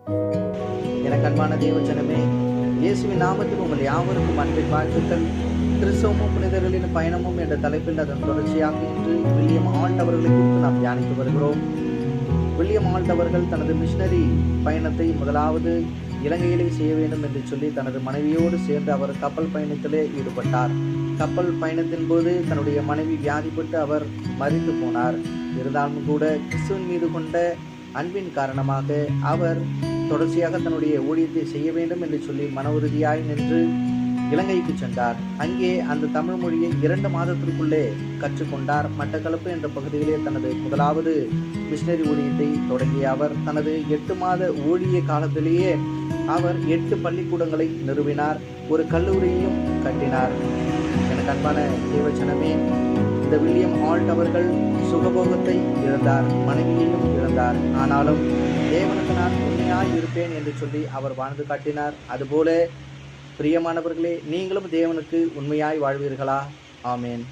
எனக்கு அன்பான தேவஜனமே, இயேசுவின் நாமத்தில் உங்கள் யாவருக்கும் அன்பின் வாழ்த்துக்கள். கிறிஸ்தவமும் புனிதர்களின் பயணமும் என்ற தலைப்பில் அதன் தொடர்ச்சியாக இன்று வில்லியம் ஆல்ட் அவர்களை குறித்து நாம் தியானித்து வருகிறோம். வில்லியம் ஆல்ட் அவர்கள் தனது மிஷனரி பயணத்தை முதலாவது இலங்கையிலே செய்ய வேண்டும் என்று சொல்லி தனது மனைவியோடு சேர்ந்து அவர் கப்பல் பயணத்திலே ஈடுபட்டார். கப்பல் பயணத்தின் போது தன்னுடைய மனைவி வியாதிப்பட்டு அவர் மரித்து போனார். இருந்தாலும் கூட கிறிஸ்துவின் மீது கொண்ட அன்பின் காரணமாக அவர் தொடர்ச்சியாக தன்னுடைய ஊழியத்தை செய்ய வேண்டும் என்று சொல்லி மன உறுதியாய் நின்று இலங்கைக்கு சென்றார். அங்கே அந்த தமிழ் மொழியை 2 மாதத்திற்குள்ளே கற்றுக்கொண்டார். மட்டக்களப்பு என்ற பகுதியிலே தனது முதலாவது மிஷனரி ஊழியத்தை தொடங்கிய அவர் தனது 8 மாத ஊழிய காலத்திலேயே அவர் 8 பள்ளிக்கூடங்களை நிறுவினார், ஒரு கல்லூரியையும் கட்டினார். எனக்கு அன்பான தேவஜனமே, இந்த வில்லியம் ஆல்ட் அவர்கள் சுகபோகத்தை இழந்தார், மனைவியையும் இழந்தார். ஆனாலும் தேவனுக்கு நான் உண்மையாய் இருப்பேன் என்று சொல்லி அவர் வாழ்ந்து காட்டினார். அதுபோல பிரியமானவர்களே, நீங்களும் தேவனுக்கு உண்மையாய் வாழ்வீர்களா? ஆமேன்.